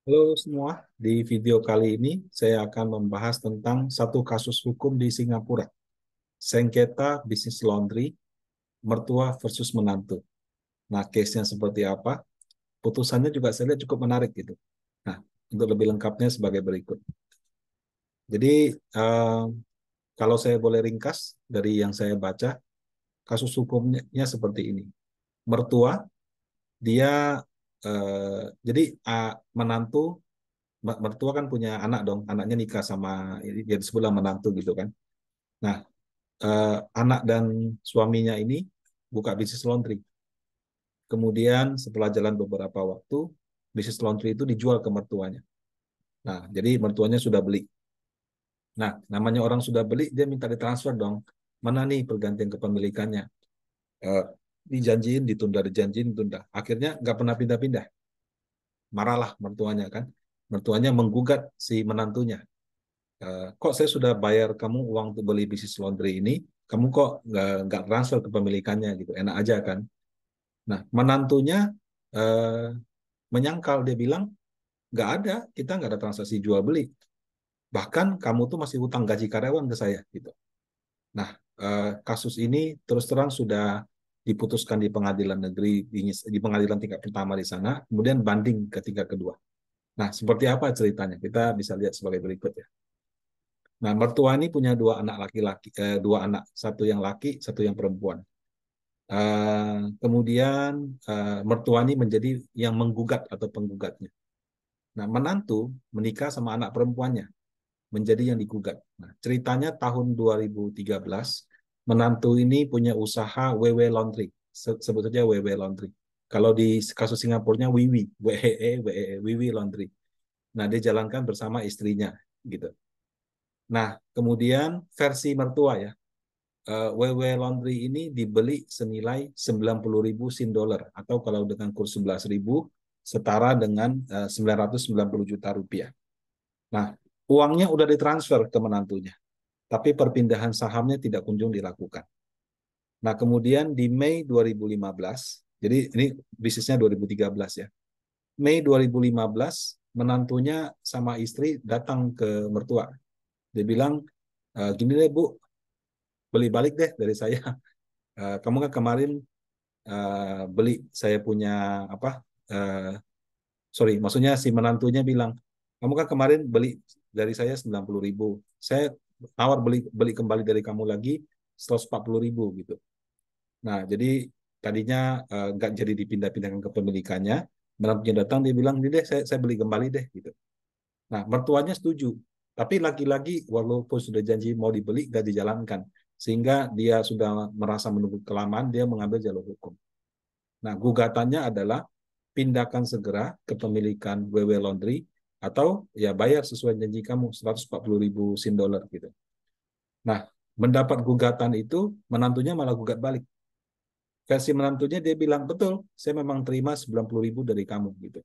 Halo semua, di video kali ini saya akan membahas tentang satu kasus hukum di Singapura, sengketa bisnis laundry, mertua versus menantu. Nah, case-nya seperti apa? Putusannya juga saya lihat cukup menarik gitu. Nah, untuk lebih lengkapnya sebagai berikut. Jadi, eh, kalau saya boleh ringkas dari yang saya baca, kasus hukumnya seperti ini. Mertua, dia, jadi menantu, mertua kan punya anak dong, anaknya nikah sama, dia disebutlah menantu gitu kan. Nah, anak dan suaminya ini buka bisnis laundry. Kemudian setelah jalan beberapa waktu, bisnis laundry itu dijual ke mertuanya. Nah, jadi mertuanya sudah beli. Nah, namanya orang sudah beli, dia minta ditransfer dong. Mana nih pergantian kepemilikannya? Eh, Dijanjiin, ditunda, dijanjiin, ditunda. Akhirnya nggak pernah pindah-pindah. Marahlah mertuanya kan. Mertuanya menggugat si menantunya. Kok saya sudah bayar kamu uang untuk beli bisnis laundry ini, kamu kok nggak transfer kepemilikannya gitu, enak aja kan. Nah, menantunya eh, menyangkal, dia bilang nggak ada, kita nggak ada transaksi jual beli, bahkan kamu tuh masih hutang gaji karyawan ke saya gitu. Nah, kasus ini terus terang sudah diputuskan di pengadilan negeri, di pengadilan tingkat pertama di sana, kemudian banding ke tingkat kedua. Nah, seperti apa ceritanya, kita bisa lihat sebagai berikut ya. Nah, mertua ini punya dua anak laki-laki, dua anak, satu yang laki, satu yang perempuan. Kemudian mertua ini menjadi yang menggugat atau penggugatnya. Nah, menantu menikah sama anak perempuannya, menjadi yang digugat. Nah, ceritanya tahun 2013, menantu ini punya usaha WW Laundry. Sebut saja WW Laundry. Kalau di kasus Singapurnya Wiwi, Wiwi Laundry. Nah, dia jalankan bersama istrinya gitu. Nah, kemudian versi mertua ya, WW Laundry ini dibeli senilai 90.000 sin dolar, atau kalau dengan kurs 11.000 setara dengan 990 juta rupiah. Nah, uangnya udah ditransfer ke menantunya, tapi perpindahan sahamnya tidak kunjung dilakukan. Nah, kemudian di Mei 2015, jadi ini bisnisnya 2013 ya. Mei 2015, menantunya sama istri datang ke mertua. Dia bilang, gini deh Bu, beli balik deh dari saya. Kamu kan kemarin beli saya punya apa, uh, sorry, maksudnya si menantunya bilang, kamu kan kemarin beli dari saya 90.000, saya tawar beli beli kembali dari kamu lagi 140.000 gitu. Nah, jadi tadinya nggak jadi dipindah-pindahkan kepemilikannya, menantunya datang, dia bilang, ini deh saya beli kembali deh gitu. Nah, mertuanya setuju, tapi lagi-lagi walaupun sudah janji mau dibeli nggak dijalankan, sehingga dia sudah merasa menunggu kelamaan, dia mengambil jalur hukum. Nah, gugatannya adalah pindahkan segera kepemilikan WW Laundry, atau ya bayar sesuai janji kamu 140.000 sin dolar gitu. Nah, mendapat gugatan itu, menantunya malah gugat balik. Versi menantunya dia bilang, betul, saya memang terima 90.000 dari kamu gitu.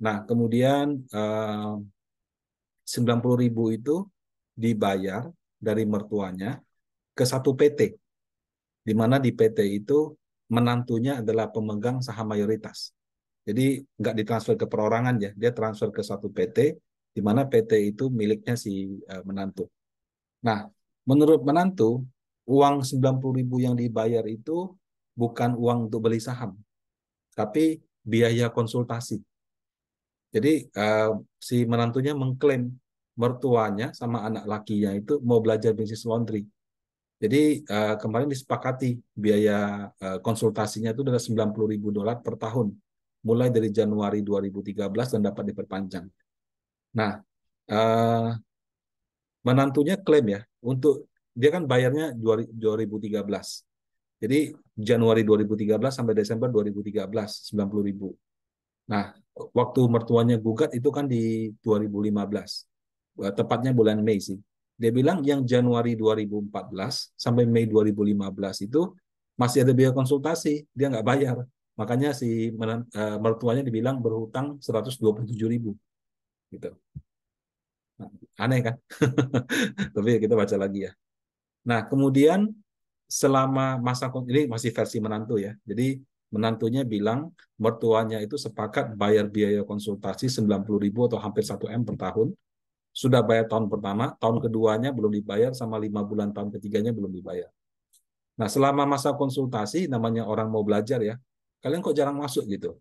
Nah, kemudian 90.000 itu dibayar dari mertuanya ke satu PT, di mana di PT itu menantunya adalah pemegang saham mayoritas. Jadi nggak ditransfer ke perorangan ya, dia transfer ke satu PT, di mana PT itu miliknya si menantu. Nah, menurut menantu, uang 90.000 yang dibayar itu bukan uang untuk beli saham, tapi biaya konsultasi. Jadi si menantunya mengklaim mertuanya sama anak lakinya itu mau belajar bisnis laundry. Jadi kemarin disepakati biaya konsultasinya itu adalah 90.000 dolar per tahun, mulai dari Januari 2013 dan dapat diperpanjang. Nah, eh, menantunya klaim ya, untuk dia kan bayarnya 2013. Jadi Januari 2013 sampai Desember 2013, 90.000. Nah, waktu mertuanya gugat itu kan di 2015, tepatnya bulan Mei sih. Dia bilang yang Januari 2014 sampai Mei 2015 itu masih ada biaya konsultasi, dia nggak bayar. Makanya si mertuanya dibilang berhutang 127.000 gitu. Nah, aneh kan? Tapi kita baca lagi ya. Nah, kemudian selama masa ini masih versi menantu ya. Jadi menantunya bilang mertuanya itu sepakat bayar biaya konsultasi 90.000 atau hampir 1 M per tahun. Sudah bayar tahun pertama, tahun keduanya belum dibayar, sama 5 bulan tahun ketiganya belum dibayar. Nah, selama masa konsultasi, namanya orang mau belajar ya, kalian kok jarang masuk gitu.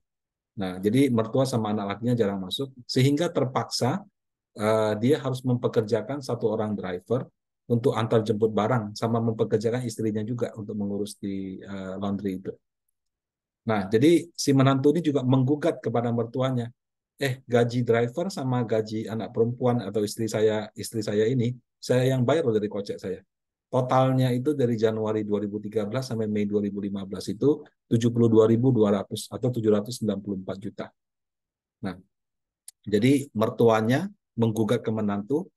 Nah, jadi mertua sama anak lakinya jarang masuk, sehingga terpaksa dia harus mempekerjakan satu orang driver untuk antar jemput barang, sama mempekerjakan istrinya juga untuk mengurus di laundry itu. Nah, jadi si menantu ini juga menggugat kepada mertuanya, gaji driver sama gaji anak perempuan atau istri saya ini, saya yang bayar loh dari kocek saya. Totalnya itu dari Januari 2013 sampai Mei 2015 itu 72.200 atau 794 juta. Nah, jadi mertuanya menggugat ke menantu,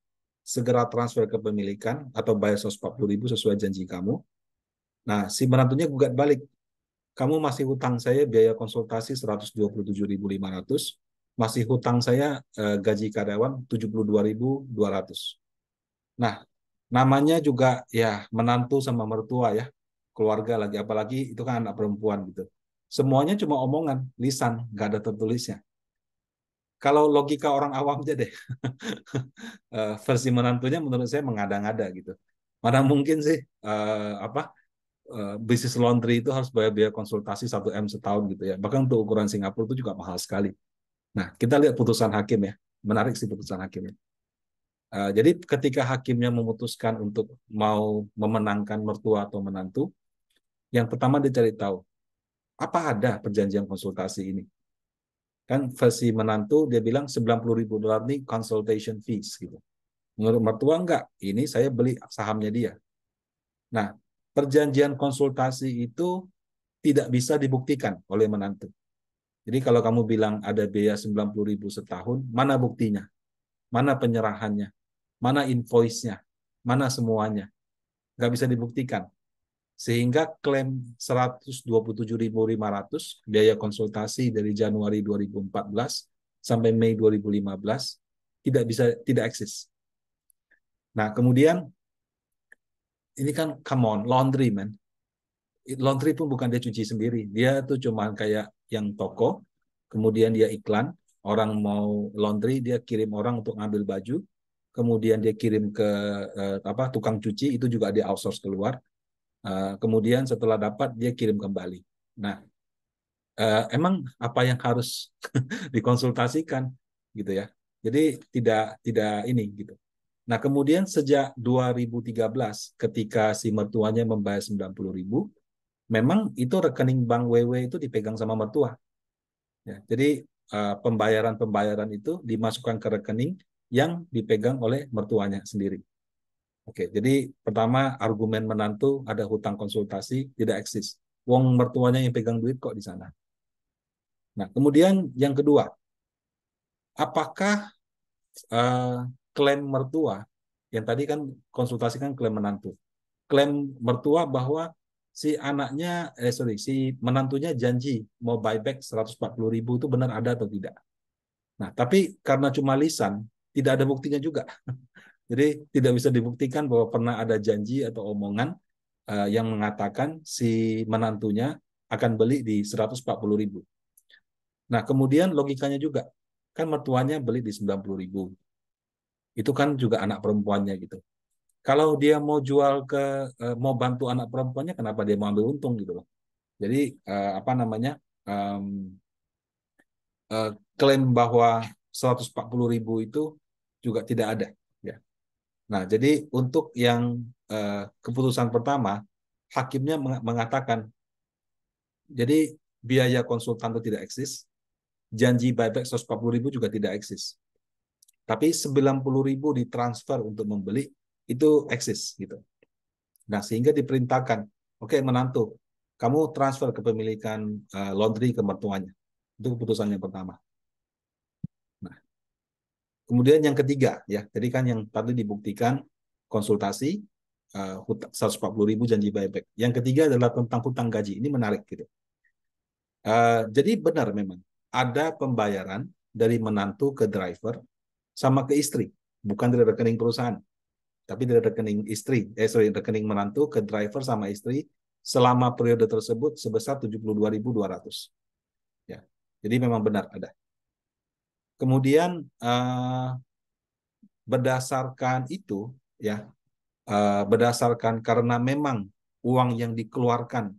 segera transfer ke pemilikan atau bayar 140.000 sesuai janji kamu. Nah, si menantunya gugat balik, kamu masih hutang saya biaya konsultasi 127.500, masih hutang saya gaji karyawan 72.200. Nah, namanya juga ya menantu sama mertua ya, keluarga lagi, apalagi itu kan anak perempuan gitu. Semuanya cuma omongan, lisan, nggak ada tertulisnya. Kalau logika orang awam aja deh, versi menantunya menurut saya mengada-ngada gitu. Mana mungkin sih bisnis laundry itu harus bayar biaya konsultasi 1 M setahun gitu ya. Bahkan untuk ukuran Singapura itu juga mahal sekali. Nah, kita lihat putusan hakim ya. Menarik sih putusan hakimnya. Jadi ketika hakimnya memutuskan untuk mau memenangkan mertua atau menantu, yang pertama dia cari tahu, apa ada perjanjian konsultasi ini? Kan versi menantu dia bilang $90.000 ini consultation fees gitu. Menurut mertua enggak, ini saya beli sahamnya dia. Nah, perjanjian konsultasi itu tidak bisa dibuktikan oleh menantu. Jadi kalau kamu bilang ada biaya 90.000 setahun, mana buktinya? Mana penyerahannya? Mana invoice-nya? Mana semuanya? Nggak bisa dibuktikan. Sehingga klaim 127.500 biaya konsultasi dari Januari 2014 sampai Mei 2015 tidak eksis. Nah, kemudian ini kan come on, laundry man. Laundry pun bukan dia cuci sendiri. Dia tuh cuma kayak yang toko, kemudian dia iklan, orang mau laundry, dia kirim orang untuk ngambil baju, kemudian dia kirim ke tukang cuci, itu juga dia outsource keluar. Kemudian setelah dapat, dia kirim kembali. Nah, emang apa yang harus dikonsultasikan gitu ya. Jadi tidak ini gitu. Nah, kemudian sejak 2013 ketika si mertuanya membayar 90.000, memang itu rekening bank WW itu dipegang sama mertua. Ya, jadi pembayaran-pembayaran itu dimasukkan ke rekening yang dipegang oleh mertuanya sendiri. Oke, jadi pertama argumen menantu ada hutang konsultasi tidak eksis. Wong mertuanya yang pegang duit kok di sana. Nah, kemudian yang kedua, apakah uh, klaim mertua yang tadi kan konsultasi kan klaim menantu, klaim mertua bahwa si menantunya janji mau buyback 140.000 itu benar ada atau tidak. Nah, tapi karena cuma lisan, tidak ada buktinya juga. Jadi tidak bisa dibuktikan bahwa pernah ada janji atau omongan yang mengatakan si menantunya akan beli di 140.000. Nah, kemudian logikanya juga, kan mertuanya beli di 90.000. Itu kan juga anak perempuannya gitu. Kalau dia mau jual mau bantu anak perempuannya, kenapa dia mau ambil untung gitu loh. Jadi apa namanya, um, klaim bahwa 140.000 itu juga tidak ada. Ya. Nah, jadi untuk yang keputusan pertama, hakimnya mengatakan, jadi biaya konsultan itu tidak eksis, janji buyback 140.000 juga tidak eksis. Tapi 90.000 ditransfer untuk membeli, itu eksis gitu. Nah, sehingga diperintahkan, oke menantu, kamu transfer kepemilikan laundry ke mertuanya. Itu keputusan yang pertama. Nah, kemudian yang ketiga, ya, tadi kan yang tadi dibuktikan konsultasi, 140.000 janji buyback. Yang ketiga adalah tentang hutang gaji. Ini menarik gitu. Jadi benar memang ada pembayaran dari menantu ke driver sama ke istri, bukan dari rekening perusahaan, tapi dari rekening rekening menantu ke driver sama istri selama periode tersebut sebesar 72.200. Ya. Jadi memang benar ada. Kemudian berdasarkan itu ya, berdasarkan karena memang uang yang dikeluarkan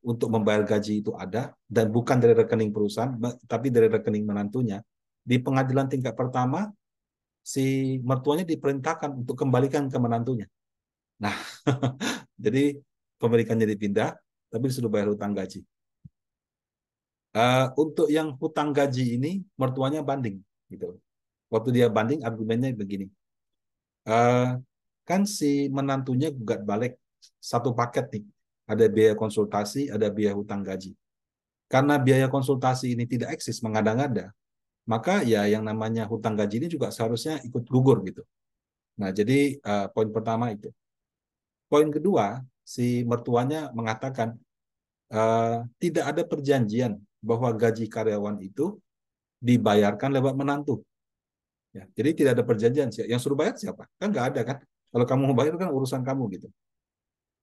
untuk membayar gaji itu ada dan bukan dari rekening perusahaan tapi dari rekening menantunya, di pengadilan tingkat pertama si mertuanya diperintahkan untuk kembalikan ke menantunya. Nah, jadi pemilikannya dipindah tapi disuruh bayar hutang gaji. Untuk yang hutang gaji ini mertuanya banding gitu. Waktu dia banding argumennya begini, uh, kan si menantunya gugat balik satu paket nih, ada biaya konsultasi, ada biaya hutang gaji. Karena biaya konsultasi ini tidak eksis, mengada-ngada, maka ya yang namanya hutang gaji ini juga seharusnya ikut gugur gitu. Nah, jadi poin pertama itu. Poin kedua, si mertuanya mengatakan tidak ada perjanjian bahwa gaji karyawan itu dibayarkan lewat menantu. Ya, jadi tidak ada perjanjian. Yang suruh bayar siapa? Kan nggak ada kan? Kalau kamu mau bayar kan urusan kamu gitu.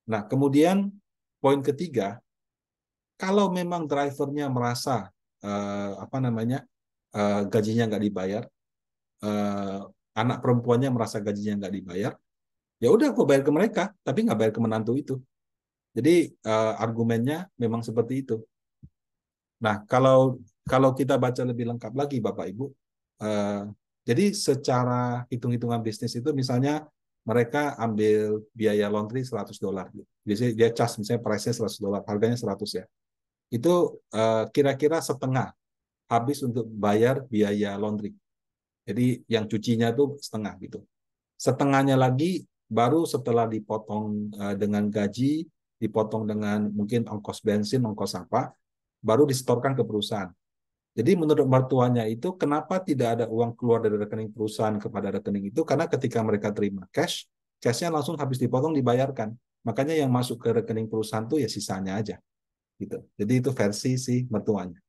Nah, kemudian poin ketiga, kalau memang drivernya merasa apa namanya gajinya nggak dibayar, eh, anak perempuannya merasa gajinya nggak dibayar, ya udah aku bayar ke mereka, tapi nggak bayar ke menantu itu. Jadi argumennya memang seperti itu. Nah, kalau kalau kita baca lebih lengkap lagi, Bapak Ibu, eh, jadi secara hitung-hitungan bisnis itu misalnya mereka ambil biaya laundry $100. Biasanya dia cas misalnya price-nya $100, harganya 100 ya. Itu kira-kira setengah habis untuk bayar biaya laundry. Jadi yang cucinya itu setengah gitu. Setengahnya lagi baru setelah dipotong dengan gaji, dipotong dengan mungkin ongkos bensin, ongkos apa, baru disetorkan ke perusahaan. Jadi menurut mertuanya itu kenapa tidak ada uang keluar dari rekening perusahaan kepada rekening itu? Karena ketika mereka terima cash, cashnya langsung habis dipotong dibayarkan. Makanya yang masuk ke rekening perusahaan itu ya sisanya aja, gitu. Jadi itu versi si mertuanya.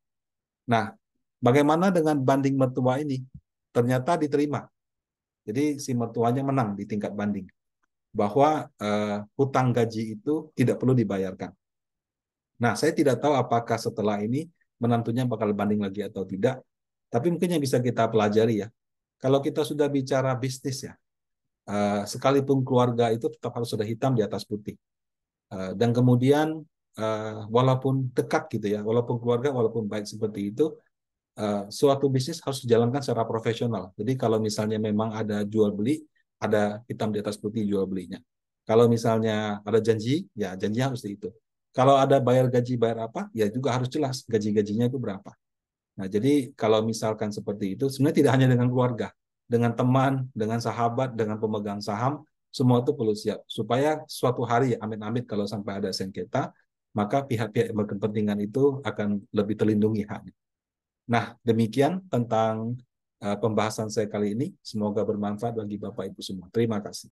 Nah, bagaimana dengan banding mertua ini? Ternyata diterima. Jadi si mertuanya menang di tingkat banding bahwa hutang gaji itu tidak perlu dibayarkan. Nah, saya tidak tahu apakah setelah ini menantunya bakal banding lagi atau tidak. Tapi mungkin yang bisa kita pelajari ya, kalau kita sudah bicara bisnis ya, sekalipun keluarga itu tetap harus ada hitam di atas putih. Dan kemudian walaupun dekat gitu ya, walaupun keluarga, walaupun baik seperti itu, suatu bisnis harus dijalankan secara profesional. Jadi kalau misalnya memang ada jual beli, ada hitam di atas putih jual belinya. Kalau misalnya ada janji, ya janjinya harus itu. Kalau ada bayar gaji, bayar apa, ya juga harus jelas gaji-gajinya itu berapa. Nah, jadi kalau misalkan seperti itu, sebenarnya tidak hanya dengan keluarga, dengan teman, dengan sahabat, dengan pemegang saham, semua itu perlu siap. Supaya suatu hari, amit-amit kalau sampai ada sengketa, maka pihak-pihak yang berkepentingan itu akan lebih terlindungi haknya. Nah, demikian tentang pembahasan saya kali ini. Semoga bermanfaat bagi Bapak Ibu semua. Terima kasih.